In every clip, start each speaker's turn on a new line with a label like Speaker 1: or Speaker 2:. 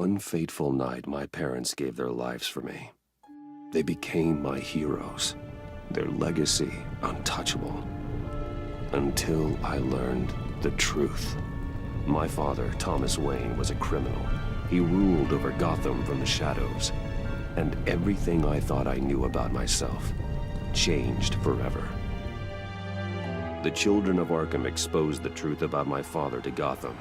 Speaker 1: one fateful night, my parents gave their lives for me. They became my heroes, their legacy untouchable. Until I learned the truth. My father, Thomas Wayne, was a criminal. He ruled over Gotham from the shadows. And everything I thought I knew about myself changed forever. The children of Arkham exposed the truth about my father to Gotham.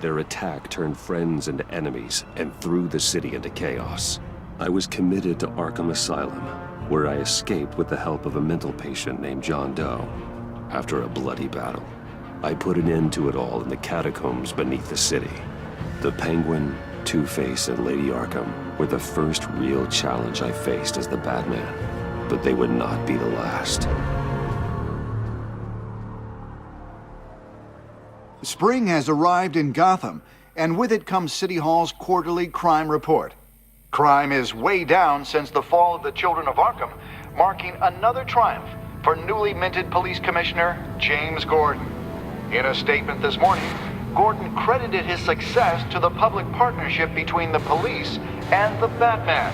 Speaker 1: Their attack turned friends into enemies and threw the city into chaos. I was committed to Arkham Asylum, where I escaped with the help of a mental patient named John Doe. After a bloody battle, I put an end to it all in the catacombs beneath the city. The Penguin, Two-Face, and Lady Arkham were the first real challenge I faced as the Batman, but they would not be the last.
Speaker 2: Spring has arrived in Gotham, and with it comes City Hall's quarterly crime report. Crime is way down since the fall of the Children of Arkham, marking another triumph for newly minted Police Commissioner James Gordon. In a statement this morning, Gordon credited his success to the public partnership between the police and the Batman.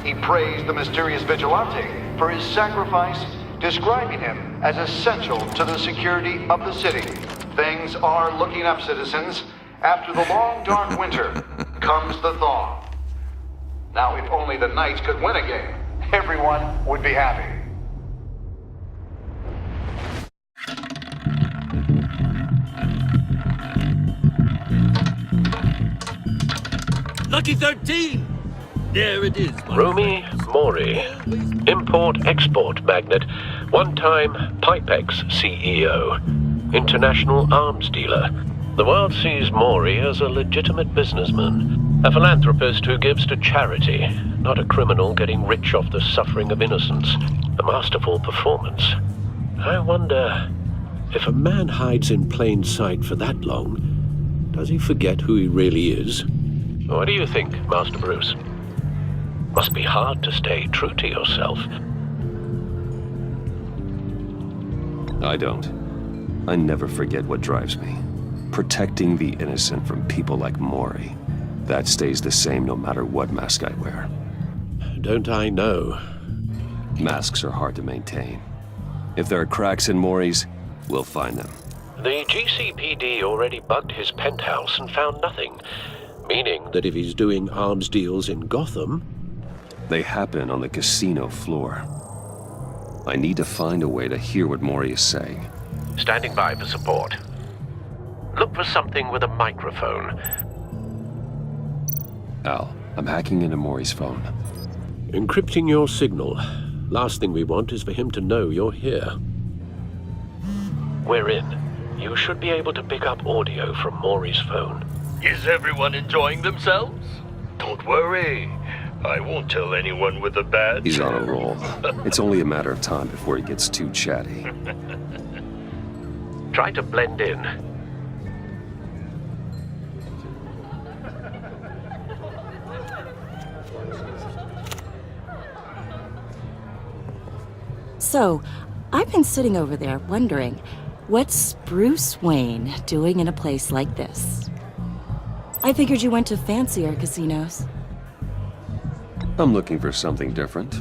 Speaker 2: He praised the mysterious vigilante for his sacrifice, describing him as essential to the security of the city. Things are looking up, citizens. After the long, dark winter comes the thaw. Now, if only the Knights could win a game, everyone would be happy.
Speaker 3: Lucky 13! There it is, my
Speaker 4: Rumi
Speaker 3: friends.
Speaker 4: Mori, import-export magnate, one-time Pipex CEO, international arms dealer. The world sees Mori as a legitimate businessman, a philanthropist who gives to charity, not a criminal getting rich off the suffering of innocence. A masterful performance. I wonder, if a man hides in plain sight for that long, does he forget who he really is? What do you think, Master Bruce? Must be hard to stay true to yourself.
Speaker 1: I don't. I never forget what drives me. Protecting the innocent from people like Mori. That stays the same no matter what mask I wear.
Speaker 4: Don't I know?
Speaker 1: Masks are hard to maintain. If there are cracks in Mori's, we'll find them.
Speaker 4: The GCPD already bugged his penthouse and found nothing. Meaning that if he's doing arms deals in Gotham...
Speaker 1: They happen on the casino floor. I need to find a way to hear what Mori is saying.
Speaker 4: Standing by for support. Look for something with a microphone.
Speaker 1: Al, I'm hacking into Mori's phone.
Speaker 4: Encrypting your signal. Last thing we want is for him to know you're here. We're in. You should be able to pick up audio from Mori's phone.
Speaker 3: Is everyone enjoying themselves? Don't worry. I won't tell anyone with a badge.
Speaker 1: He's on a roll. It's only a matter of time before he gets too chatty.
Speaker 4: Try to blend in.
Speaker 5: So, I've been sitting over there wondering, what's Bruce Wayne doing in a place like this? I figured you went to fancier casinos.
Speaker 1: I'm looking for something different.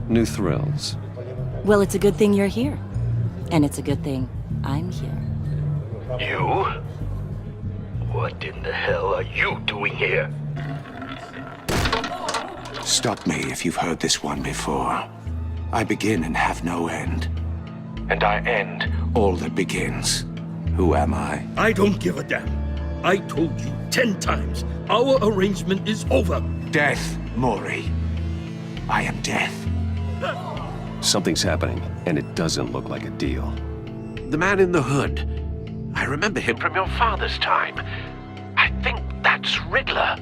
Speaker 1: New thrills.
Speaker 5: Well, it's a good thing you're here. And it's a good thing I'm here.
Speaker 3: You? What in the hell are you doing here?
Speaker 6: Stop me if you've heard this one before. I begin and have no end. And I end all that begins. Who am I?
Speaker 3: I don't give a damn. I told you 10 times. Our arrangement is over.
Speaker 6: Death, Mori. I am death.
Speaker 1: Something's happening, and it doesn't look like a deal.
Speaker 4: The man in the hood. I remember him from your father's time. I think that's Riddler.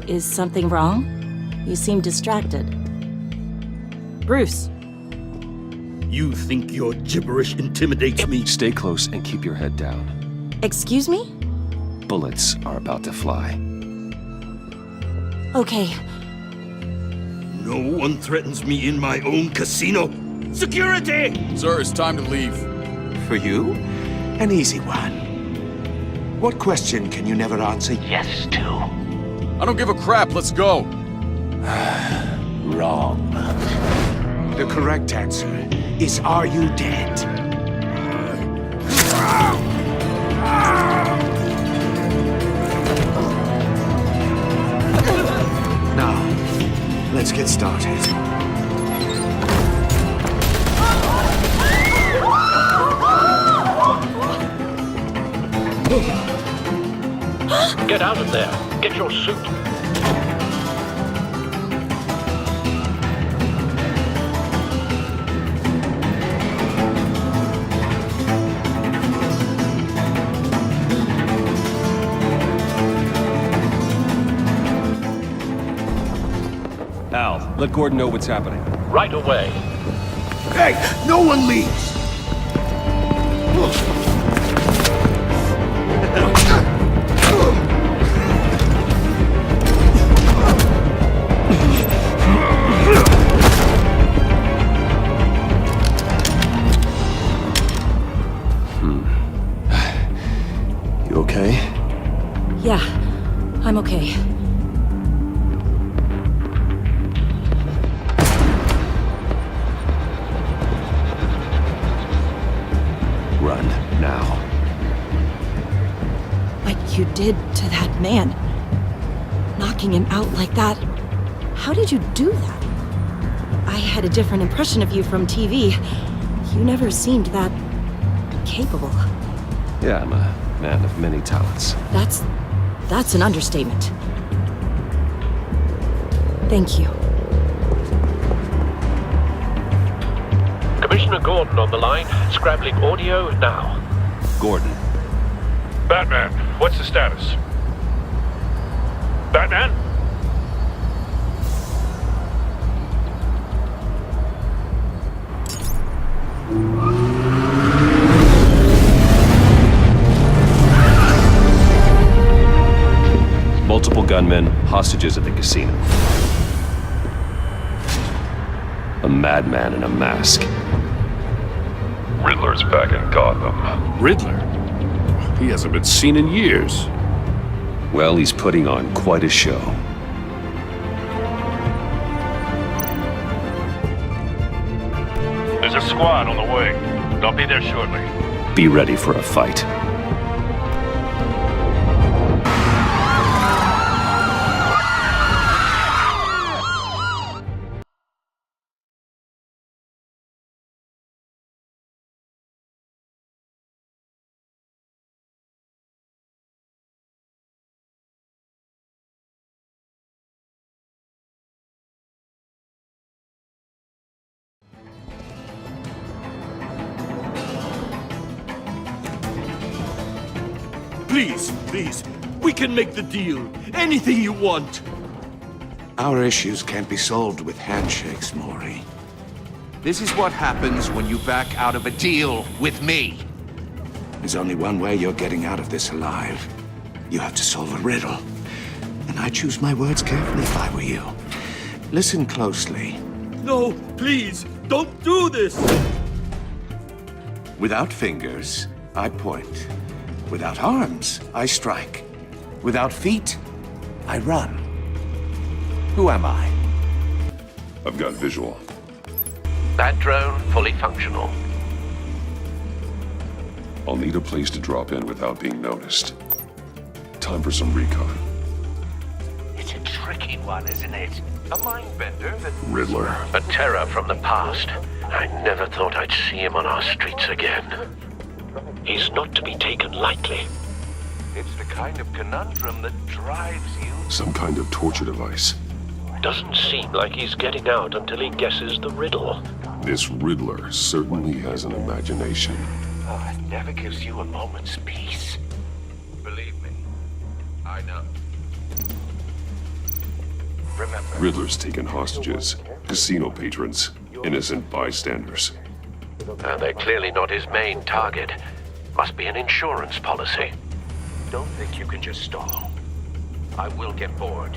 Speaker 5: Is something wrong? You seem distracted. Bruce.
Speaker 3: You think your gibberish intimidates me?
Speaker 1: Stay close and keep your head down.
Speaker 5: Excuse me?
Speaker 1: Bullets are about to fly.
Speaker 5: Okay.
Speaker 3: No one threatens me in my own casino. Security!
Speaker 7: Sir, it's time to leave.
Speaker 6: For you, An easy one. What question can you never answer yes to?
Speaker 7: I don't give a crap, let's go!
Speaker 6: Wrong. The correct answer is, are you dead? Now, let's get started.
Speaker 4: Get out of there. Get your suit.
Speaker 1: Al, let Gordon know what's happening.
Speaker 4: Right away.
Speaker 6: Hey, no one leaves!
Speaker 1: You okay?
Speaker 5: Yeah, I'm okay.
Speaker 1: Run, now.
Speaker 5: What you did to that man, knocking him out like that, how did you do that? I had a different impression of you from TV. You never seemed that capable.
Speaker 1: Yeah, I'm a man of many talents.
Speaker 5: That's an understatement. Thank you.
Speaker 4: Commissioner Gordon on the line. Scrabbling audio now.
Speaker 1: Gordon.
Speaker 3: Batman, what's the status? Batman?
Speaker 1: Multiple gunmen, hostages at the casino. A madman in a mask.
Speaker 3: Riddler's back in Gotham.
Speaker 7: Riddler? He hasn't been seen in years.
Speaker 1: Well, he's putting on quite a show.
Speaker 3: There's a squad on the way. They'll be there shortly.
Speaker 1: Be ready for a fight.
Speaker 8: Please, we can make the deal. Anything you want.
Speaker 6: Our issues can't be solved with handshakes, Maury.
Speaker 9: This is what happens when you back out of a deal with me.
Speaker 6: There's only one way you're getting out of this alive. You have to solve a riddle. And I choose my words carefully if I were you. Listen closely.
Speaker 8: No, please, don't do this.
Speaker 6: Without fingers, I point. Without arms, I strike. Without feet, I run. Who am I?
Speaker 1: I've got visual.
Speaker 4: That drone fully functional.
Speaker 1: I'll need a place to drop in without being noticed. Time for some recon.
Speaker 4: It's a tricky one, isn't it? A mind bender that...
Speaker 1: Riddler.
Speaker 4: A terror from the past. I never thought I'd see him on our streets again. He's not to be taken lightly.
Speaker 9: It's the kind of conundrum that drives you.
Speaker 1: Some kind of torture device.
Speaker 4: Doesn't seem like he's getting out until he guesses the riddle.
Speaker 1: This Riddler certainly has an imagination.
Speaker 9: Oh, it never gives you a moment's peace. Believe me, I know. Remember,
Speaker 1: Riddler's taken hostages, casino patrons, innocent bystanders.
Speaker 4: They're clearly not his main target. Must be an insurance policy.
Speaker 9: don't think you can just stall. I will get bored.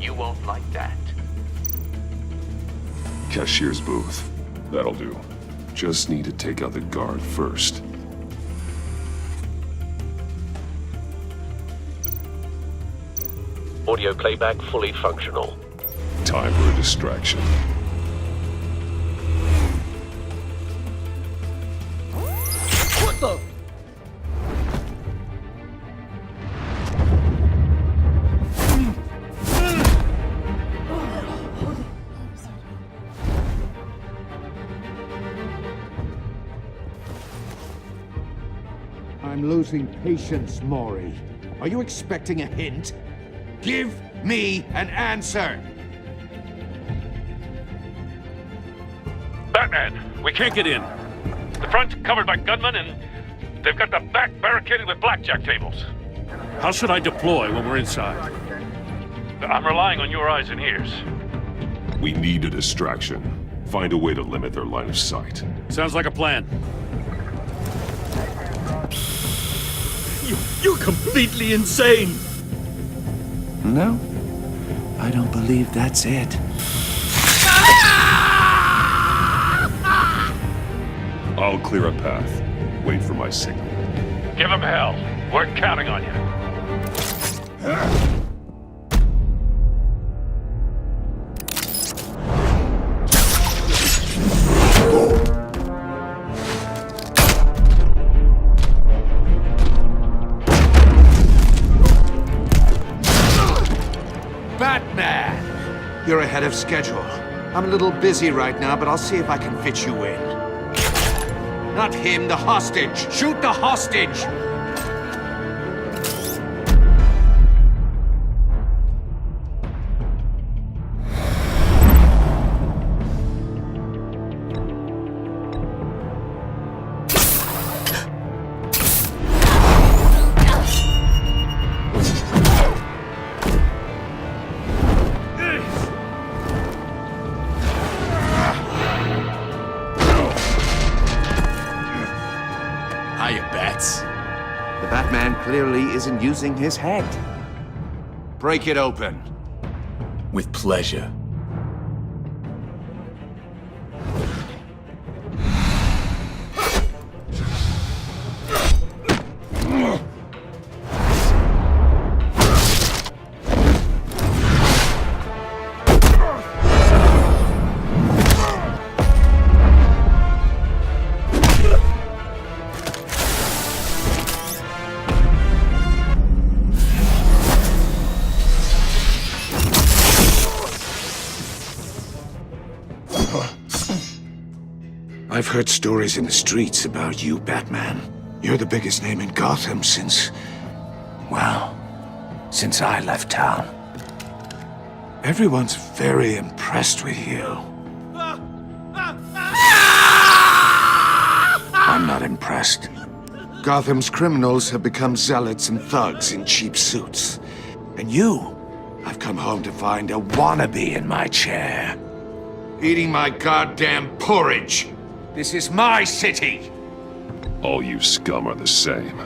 Speaker 9: You won't like that.
Speaker 1: Cashier's booth. That'll do. Just need to take out the guard first.
Speaker 4: Audio playback fully functional.
Speaker 1: Time for a distraction.
Speaker 8: What the?
Speaker 6: I'm losing patience, Maury. Are you expecting a hint? Give me an answer!
Speaker 10: Batman, we can't get in. The front's covered by gunmen, and they've got the back barricaded with blackjack tables.
Speaker 7: How should I deploy when we're inside?
Speaker 10: I'm relying on your eyes and ears.
Speaker 1: We need a distraction. Find a way to limit their line of sight.
Speaker 7: Sounds like a plan.
Speaker 8: You're completely insane!
Speaker 6: No, I don't believe that's it.
Speaker 1: I'll clear a path. Wait for my signal.
Speaker 10: Give them hell. We're counting on you.
Speaker 6: Batman! You're ahead of schedule. I'm a little busy right now, but I'll see if I can fit you in. Not him, the hostage! Shoot the hostage! The Batman clearly isn't using his head. Break it open.
Speaker 8: With pleasure.
Speaker 6: I've heard stories in the streets about you, Batman. You're the biggest name in Gotham since I left town. Everyone's very impressed with you. I'm not impressed. Gotham's criminals have become zealots and thugs in cheap suits. And you, I've come home to find a wannabe in my chair. Eating my goddamn porridge. This is my city!
Speaker 1: All you scum are the same.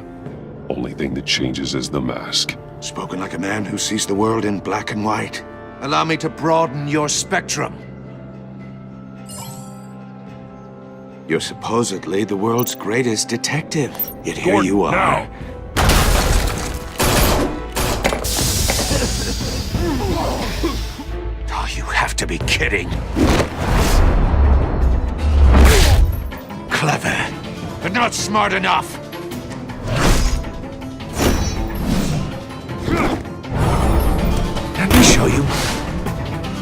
Speaker 1: Only thing that changes is the mask.
Speaker 6: Spoken like a man who sees the world in black and white. Allow me to broaden your spectrum. You're supposedly the world's greatest detective. Yet here you are.
Speaker 7: Now.
Speaker 6: Oh, you have to be kidding. Clever, but not smart enough. Let me show you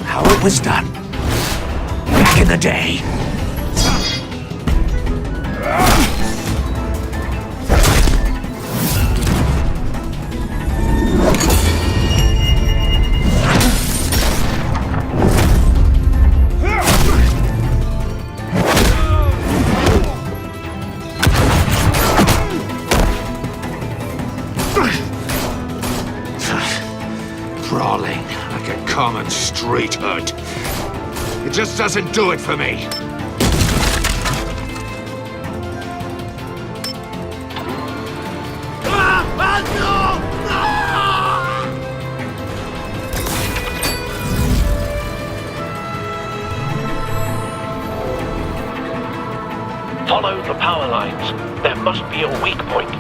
Speaker 6: how it was done back in the day. Brawling like a common street hood. It just doesn't do it for me.
Speaker 4: Follow the power lines. There must be a weak point.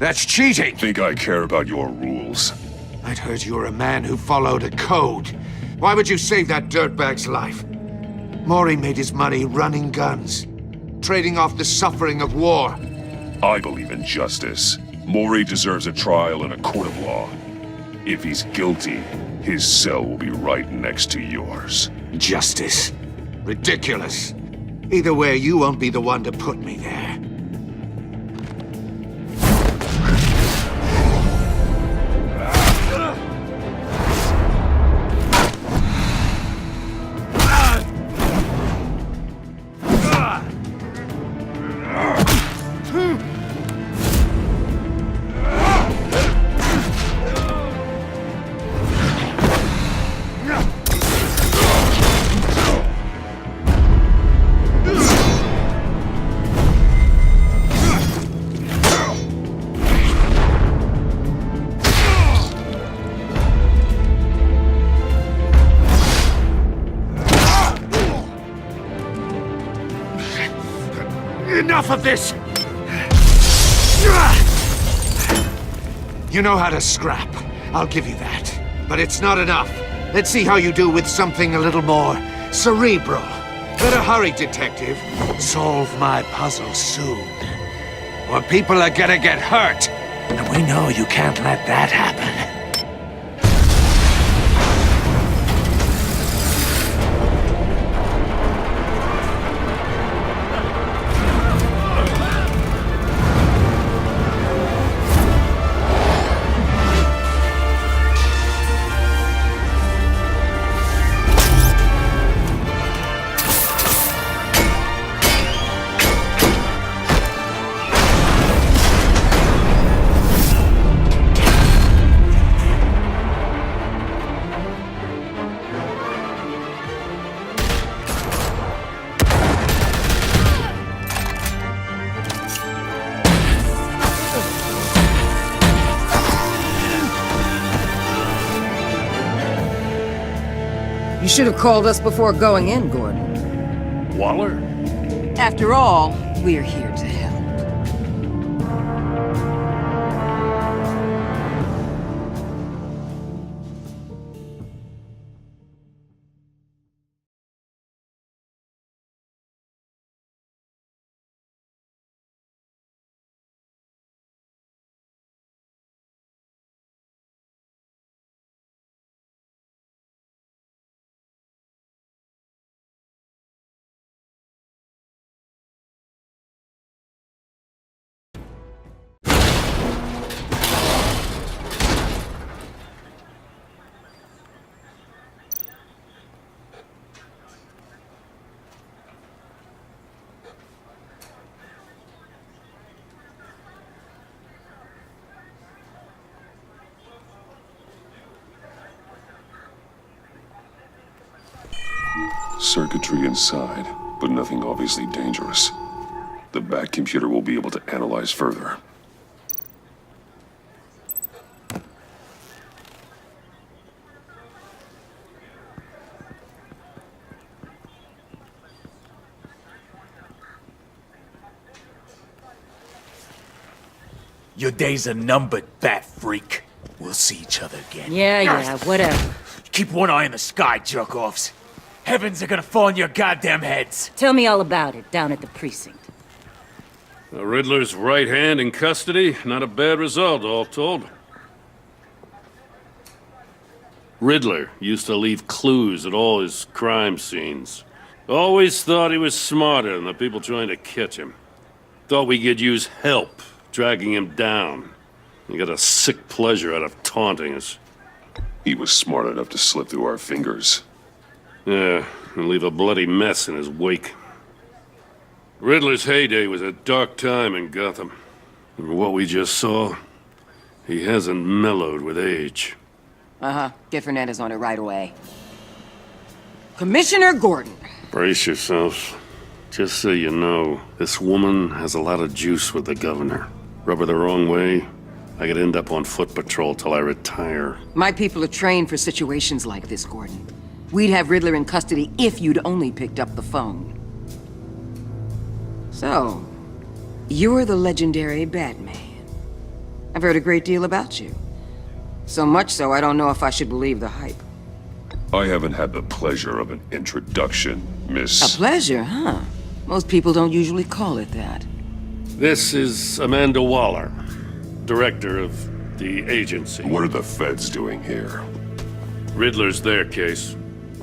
Speaker 6: That's cheating!
Speaker 1: Think I care about your rules?
Speaker 6: I'd heard you were a man who followed a code. Why would you save that dirtbag's life? Maury made his money running guns, trading off the suffering of war.
Speaker 1: I believe in justice. Maury deserves a trial in a court of law. If he's guilty, his cell will be right next to yours.
Speaker 6: Justice. Ridiculous. Either way, you won't be the one to put me there. Enough of this! You know how to scrap. I'll give you that. But it's not enough. Let's see how you do with something a little more cerebral. Better hurry, detective. Solve my puzzle soon. Or people are gonna get hurt. And we know you can't let that happen.
Speaker 11: You should have called us before going in, Gordon.
Speaker 7: Waller?
Speaker 11: After all, we're here to help.
Speaker 1: Circuitry inside, but nothing obviously dangerous. The back computer will be able to analyze further.
Speaker 8: Your days are numbered, bat freak. We'll see each other again.
Speaker 11: Yeah, whatever.
Speaker 8: Keep one eye in the sky, jerk-offs. Heavens are gonna fall on your goddamn heads.
Speaker 11: Tell me all about it down at the precinct.
Speaker 7: The Riddler's right hand in custody. Not a bad result, all told. Riddler used to leave clues at all his crime scenes. Always thought he was smarter than the people trying to catch him. Thought we could use help dragging him down. He got a sick pleasure out of taunting us.
Speaker 1: He was smart enough to slip through our fingers.
Speaker 7: Yeah, and leave a bloody mess in his wake. Riddler's heyday was a dark time in Gotham. And what we just saw, he hasn't mellowed with age.
Speaker 11: Get Fernandez on it right away. Commissioner Gordon.
Speaker 7: Brace yourselves. Just so you know, this woman has a lot of juice with the governor. Rub her the wrong way, I could end up on foot patrol till I retire.
Speaker 11: My people are trained for situations like this, Gordon. We'd have Riddler in custody if you'd only picked up the phone. So, you're the legendary Batman. I've heard a great deal about you. So much so, I don't know if I should believe the hype.
Speaker 1: I haven't had the pleasure of an introduction, Miss...
Speaker 11: A pleasure, huh? Most people don't usually call it that.
Speaker 7: This is Amanda Waller, director of the agency.
Speaker 1: What are the feds doing here?
Speaker 7: Riddler's their case.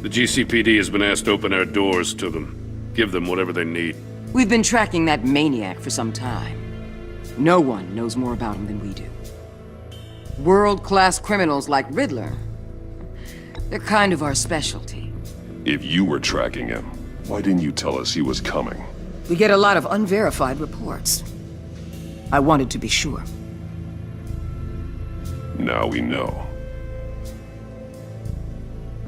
Speaker 7: The GCPD has been asked to open our doors to them. Give them whatever they need.
Speaker 11: We've been tracking that maniac for some time. No one knows more about him than we do. World-class criminals like Riddler. They're kind of our specialty.
Speaker 1: If you were tracking him, why didn't you tell us he was coming?
Speaker 11: We get a lot of unverified reports. I wanted to be sure.
Speaker 1: Now we know.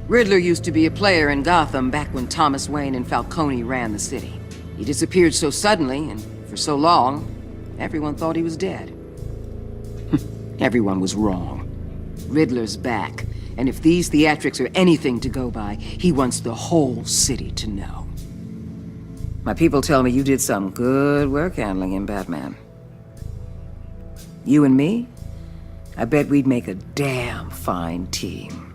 Speaker 11: Riddler used to be a player in Gotham back when Thomas Wayne and Falcone ran the city. He disappeared so suddenly and for so long, everyone thought he was dead. Everyone was wrong. Riddler's back, and if these theatrics are anything to go by, he wants the whole city to know. My people tell me you did some good work handling him, Batman. You and me? I bet we'd make a damn fine team.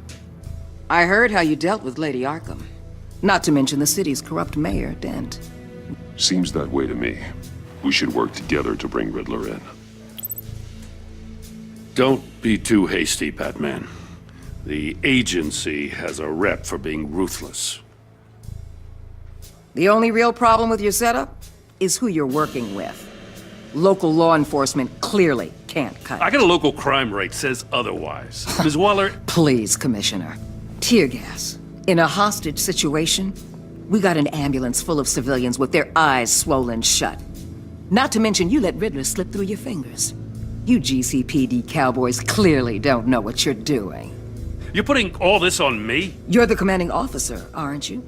Speaker 11: I heard how you dealt with Lady Arkham. Not to mention the city's corrupt mayor, Dent.
Speaker 1: Seems that way to me. We should work together to bring Riddler in.
Speaker 7: Don't be too hasty, Batman. The agency has a rep for being ruthless.
Speaker 11: The only real problem with your setup is who you're working with. Local law enforcement clearly can't cut
Speaker 7: I
Speaker 11: it.
Speaker 7: got a local crime rate says otherwise. Ms. Waller...
Speaker 11: Please, Commissioner. Tear gas. In a hostage situation, we got an ambulance full of civilians with their eyes swollen shut. Not to mention you let Riddler slip through your fingers. You GCPD cowboys clearly don't know what you're doing.
Speaker 7: You're putting all this on me?
Speaker 11: You're the commanding officer, aren't you?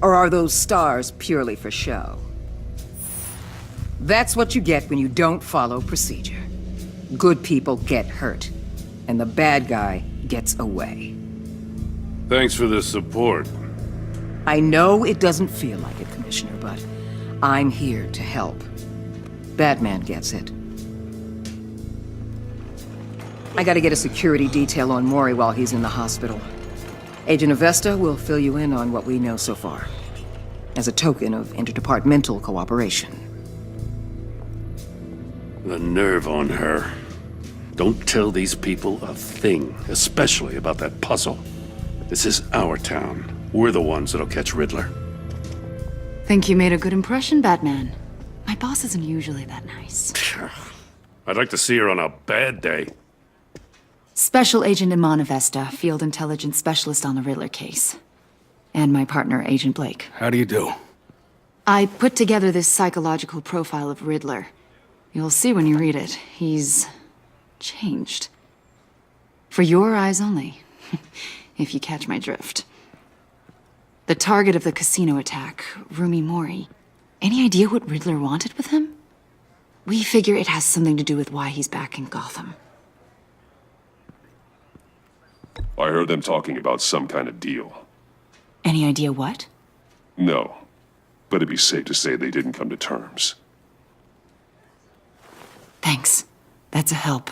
Speaker 11: Or are those stars purely for show? That's what you get when you don't follow procedure. Good people get hurt, and the bad guy gets away.
Speaker 7: Thanks for the support.
Speaker 11: I know it doesn't feel like it, Commissioner, but I'm here to help. Batman gets it. I gotta get a security detail on Mori while he's in the hospital. Agent Avesta will fill you in on what we know so far, as a token of interdepartmental cooperation.
Speaker 7: The nerve on her. Don't tell these people a thing, especially about that puzzle. This is our town. We're the ones that'll catch Riddler.
Speaker 12: Think you made a good impression, Batman. My boss isn't usually that nice.
Speaker 7: I'd like to see her on a bad day.
Speaker 12: Special Agent Iman Avesta, Field Intelligence Specialist on the Riddler case. And my partner, Agent Blake.
Speaker 8: How do you do?
Speaker 12: I put together this psychological profile of Riddler. You'll see when you read it. He's changed. For your eyes only, if you catch my drift. The target of the casino attack, Rumi Mori. Any idea what Riddler wanted with him? We figure it has something to do with why he's back in Gotham.
Speaker 1: I heard them talking about some kind of deal.
Speaker 12: Any idea what?
Speaker 1: No, but it'd be safe to say they didn't come to terms.
Speaker 12: Thanks. That's a help.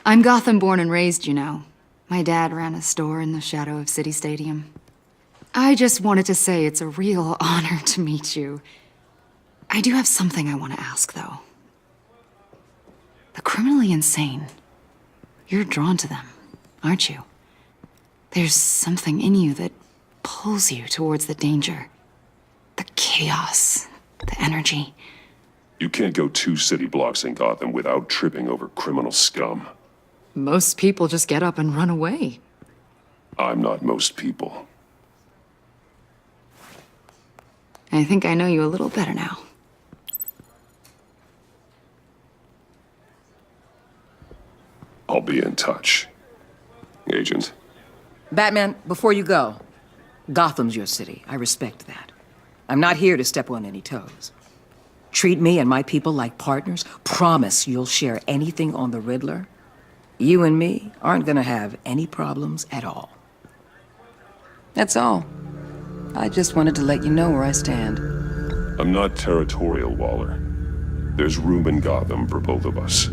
Speaker 12: I'm Gotham born and raised, you know. My dad ran a store in the shadow of City Stadium. I just wanted to say it's a real honor to meet you. I do have something I want to ask, though. The criminally insane. You're drawn to them, aren't you? There's something in you that pulls you towards the danger. The chaos, the energy.
Speaker 1: You can't go 2 city blocks in Gotham without tripping over criminal scum.
Speaker 12: Most people just get up and run away.
Speaker 1: I'm not most people.
Speaker 12: I think I know you a little better now.
Speaker 1: I'll be in touch. Agent.
Speaker 11: Batman, before you go, Gotham's your city. I respect that. I'm not here to step on any toes. Treat me and my people like partners. Promise you'll share anything on the Riddler. You and me aren't gonna have any problems at all. That's all. I just wanted to let you know where I stand.
Speaker 1: I'm not territorial, Waller. There's room in Gotham for both of us.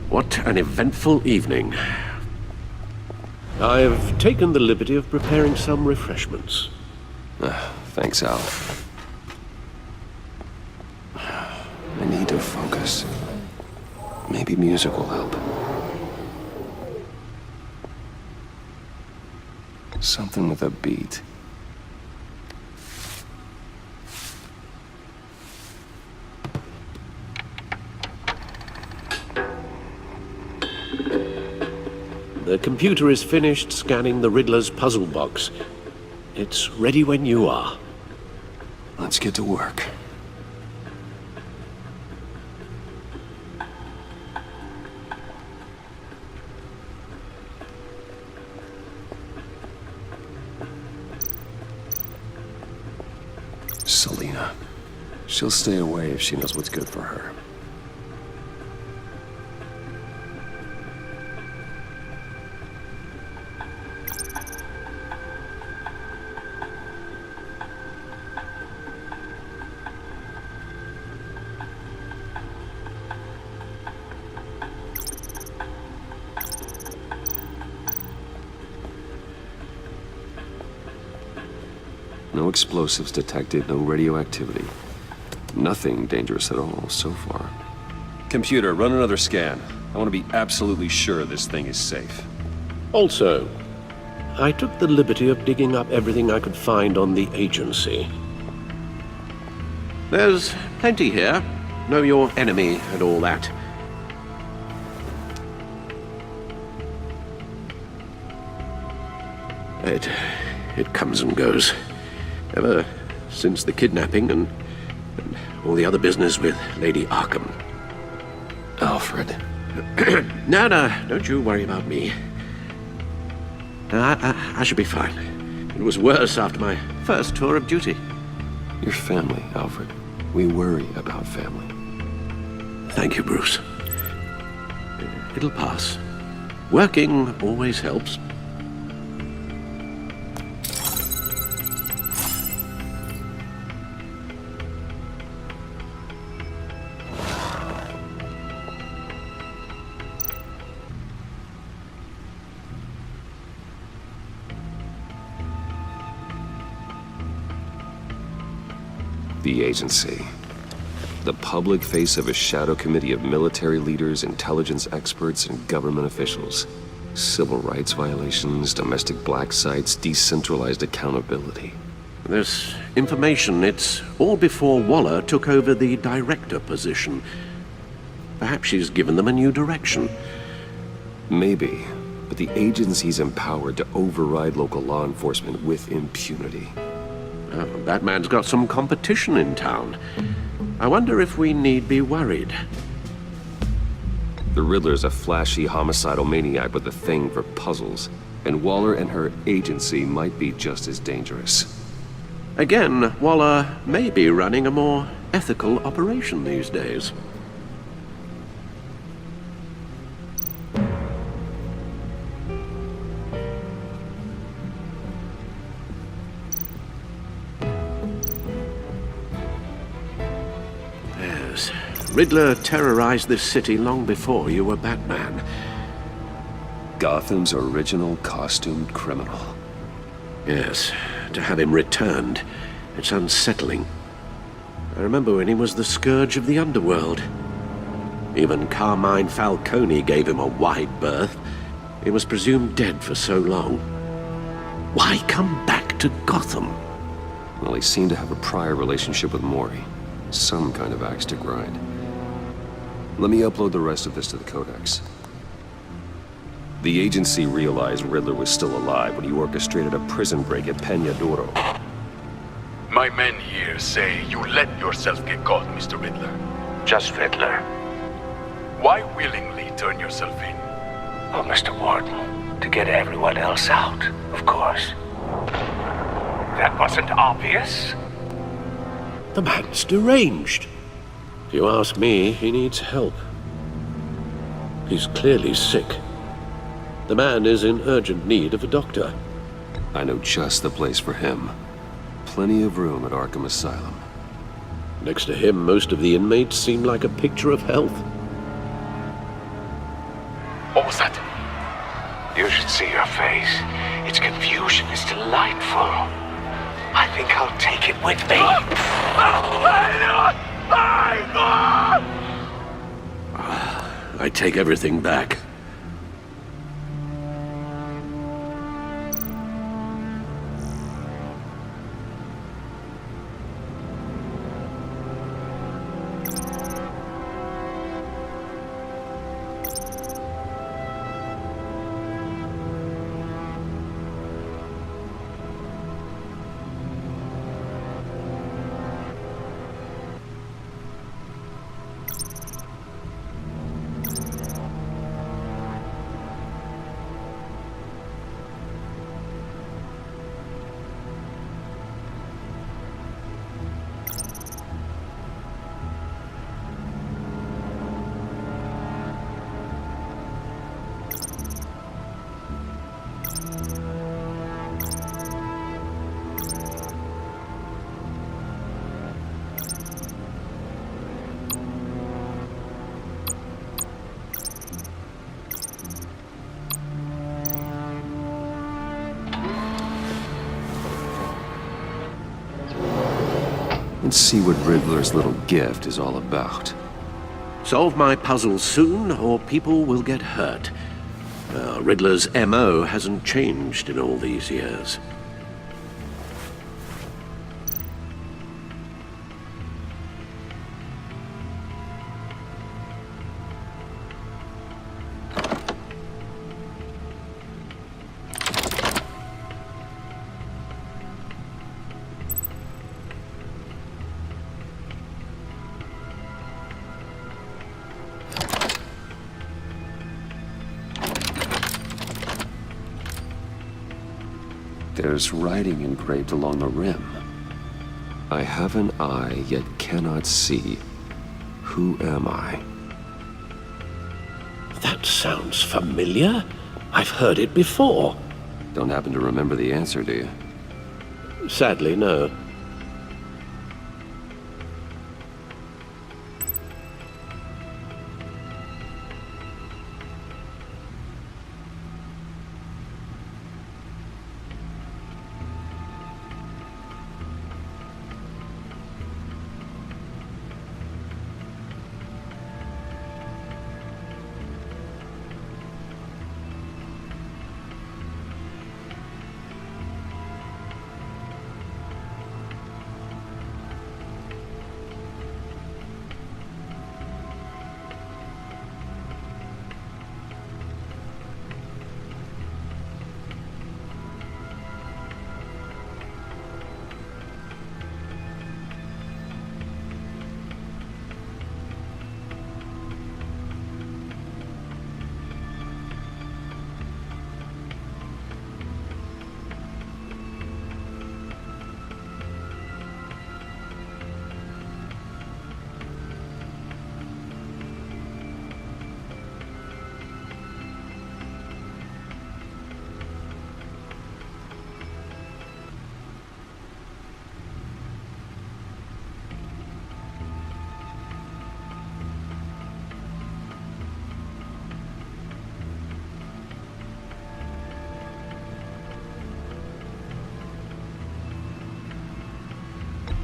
Speaker 4: What an eventful evening. I've taken the liberty of preparing some refreshments.
Speaker 1: Thanks, Al. I need to focus. Maybe music will help. Something with a beat.
Speaker 4: The computer is finished scanning the Riddler's puzzle box. It's ready when you are.
Speaker 1: Let's get to work. Selina. She'll stay away if she knows what's good for her. No explosives detected, no radioactivity. Nothing dangerous at all so far. Computer, run another scan. I want to be absolutely sure this thing is safe.
Speaker 4: Also, I took the liberty of digging up everything I could find on the agency. There's plenty here. Know your enemy and all that. It comes and goes. Ever since the kidnapping and all the other business with Lady Arkham.
Speaker 1: Alfred.
Speaker 4: No, don't you worry about me. I should be fine. It was worse after my first tour of duty.
Speaker 1: Your family, Alfred. We worry about family.
Speaker 4: Thank you, Bruce. It'll pass. Working always helps.
Speaker 1: The agency. The public face of a shadow committee of military leaders, intelligence experts, and government officials. Civil rights violations, domestic black sites, decentralized accountability.
Speaker 4: This information, it's all before Waller took over the director position. Perhaps she's given them a new direction.
Speaker 1: Maybe, but the agency's empowered to override local law enforcement with impunity.
Speaker 4: Batman's got some competition in town. I wonder if we need be worried.
Speaker 1: The Riddler's a flashy, homicidal maniac with a thing for puzzles, and Waller and her agency might be just as dangerous.
Speaker 4: Again, Waller may be running a more ethical operation these days. Riddler terrorized this city long before you were Batman.
Speaker 1: Gotham's original costumed criminal.
Speaker 4: Yes, to have him returned, it's unsettling. I remember when he was the scourge of the underworld. Even Carmine Falcone gave him a wide berth. He was presumed dead for so long. Why come back to Gotham?
Speaker 1: Well, he seemed to have a prior relationship with Mori. Some kind of axe to grind. Let me upload the rest of this to the Codex. The agency realized Riddler was still alive when he orchestrated a prison break at Peña Duro.
Speaker 13: My men here say you let yourself get caught, Mr. Riddler.
Speaker 9: Just Riddler.
Speaker 13: Why willingly turn yourself in?
Speaker 9: Oh, Mr. Warden, to get everyone else out, of course. That wasn't obvious.
Speaker 4: The man's deranged. If you ask me, he needs help. He's clearly sick. The man is in urgent need of a doctor.
Speaker 1: I know just the place for him. Plenty of room at Arkham Asylum.
Speaker 4: Next to him, most of the inmates seem like a picture of health.
Speaker 13: What was that?
Speaker 9: You should see your face. Its confusion is delightful. I think I'll take it with me.
Speaker 4: I take everything back.
Speaker 1: Let's see what Riddler's little gift is all about.
Speaker 4: Solve my puzzle soon, or people will get hurt. Riddler's MO hasn't changed in all these years.
Speaker 1: There's writing engraved along the rim. I have an eye, yet cannot see. Who am I?
Speaker 4: That sounds familiar. I've heard it before.
Speaker 1: Don't happen to remember the answer, do you?
Speaker 4: Sadly, no.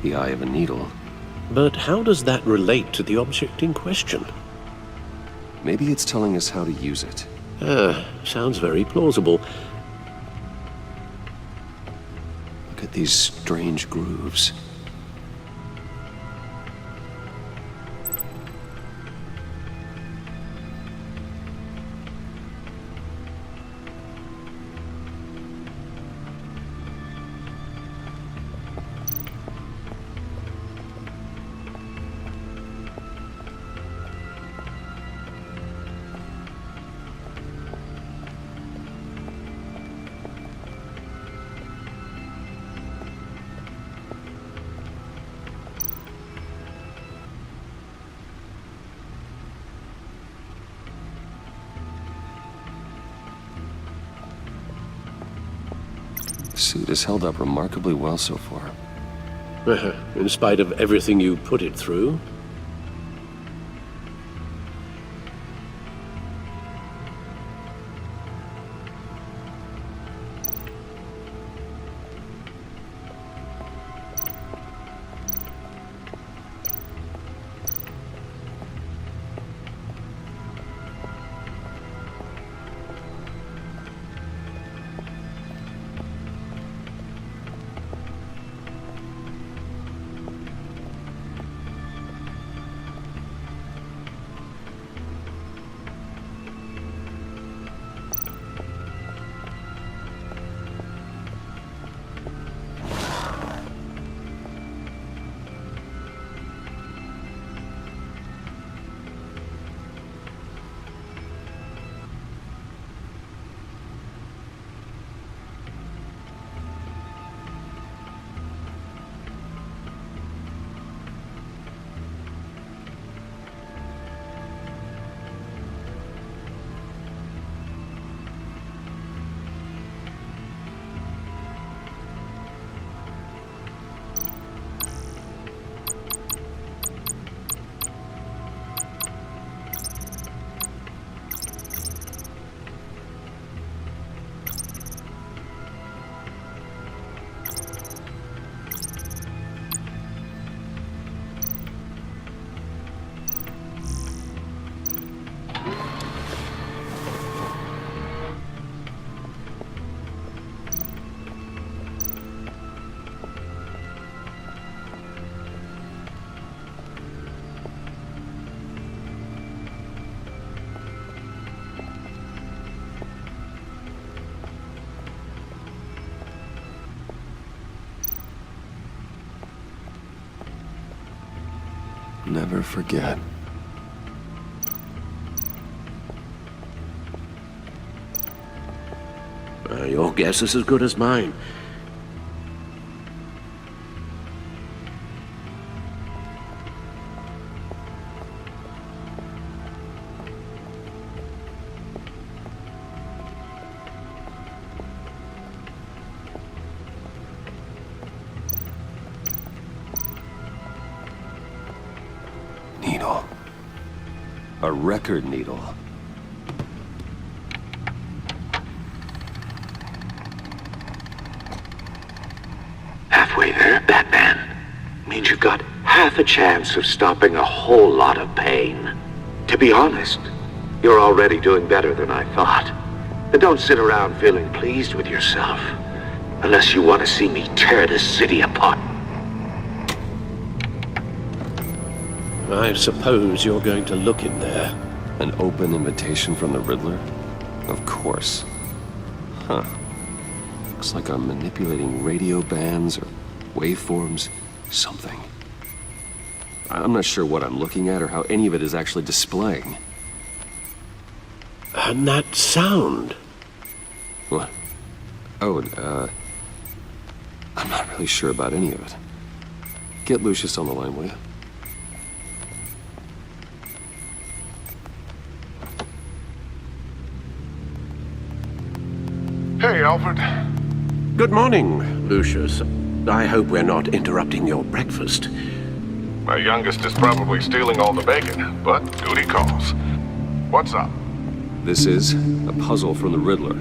Speaker 1: The eye of a needle.
Speaker 4: But how does that relate to the object in question?
Speaker 1: Maybe it's telling us how to use it.
Speaker 4: Sounds very plausible.
Speaker 1: Look at these strange grooves. The suit has held up remarkably well so far.
Speaker 4: In spite of everything you put it through? Never forget. Your guess is as good as mine.
Speaker 1: Needle. A record needle.
Speaker 9: Halfway there, Batman. Means you've got half a chance of stopping a whole lot of pain. To be honest, you're already doing better than I thought. And don't sit around feeling pleased with yourself. Unless you want to see me tear this city apart.
Speaker 4: I suppose you're going to look in there.
Speaker 1: An open invitation from the Riddler? Of course. Huh. Looks like I'm manipulating radio bands or waveforms, something. I'm not sure what I'm looking at or how any of it is actually displaying.
Speaker 4: And that sound?
Speaker 1: What? Oh, I'm not really sure about any of it. Get Lucius on the line, will you?
Speaker 13: Hey, Alfred.
Speaker 4: Good morning, Lucius. I hope we're not interrupting your breakfast.
Speaker 13: My youngest is probably stealing all the bacon, but duty calls. What's up?
Speaker 1: This is a puzzle from the Riddler.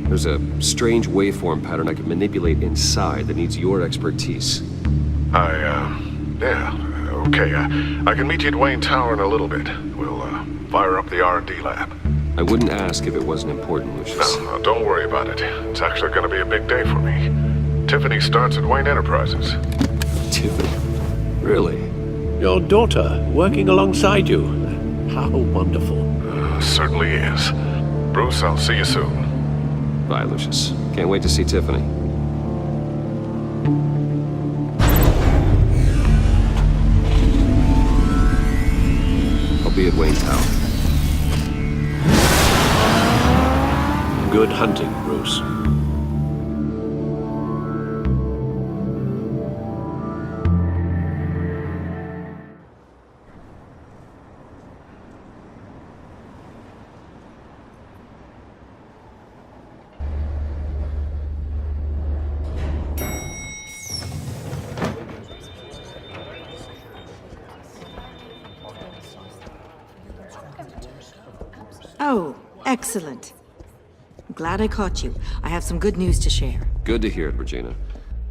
Speaker 1: There's a strange waveform pattern I can manipulate inside that needs your expertise.
Speaker 13: Yeah, okay. I can meet you at Wayne Tower in a little bit. We'll Fire up the R&D lab.
Speaker 1: I wouldn't ask if it wasn't important, Lucius.
Speaker 13: No, don't worry about it. It's actually going to be a big day for me. Tiffany starts at Wayne Enterprises.
Speaker 1: Tiffany? Really?
Speaker 4: Your daughter, working alongside you. How wonderful.
Speaker 13: Certainly is. Bruce, I'll see you soon.
Speaker 1: Bye, Lucius. Can't wait to see Tiffany. I'll be at Wayne Tower.
Speaker 4: Good hunting, Bruce.
Speaker 5: Oh, excellent. I'm glad I caught you. I have some good news to share.
Speaker 1: Good to hear it, Regina.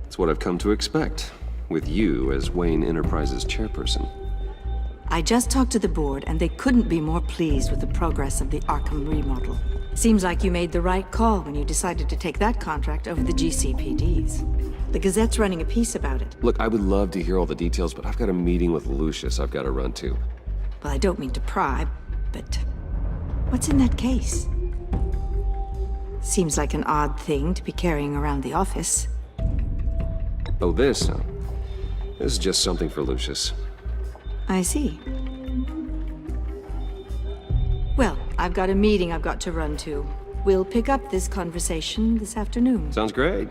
Speaker 1: It's what I've come to expect, with you as Wayne Enterprises chairperson.
Speaker 5: I just talked to the board, and they couldn't be more pleased with the progress of the Arkham remodel. Seems like you made the right call when you decided to take that contract over the GCPD's. The Gazette's running a piece about it.
Speaker 1: Look, I would love to hear all the details, but I've got a meeting with Lucius I've got to run to.
Speaker 5: Well, I don't mean to pry, but what's in that case? Seems like an odd thing to be carrying around the office.
Speaker 1: Oh, this, huh? This is just something for Lucius.
Speaker 5: I see. Well, I've got a meeting I've got to run to. We'll pick up this conversation this afternoon.
Speaker 1: Sounds great.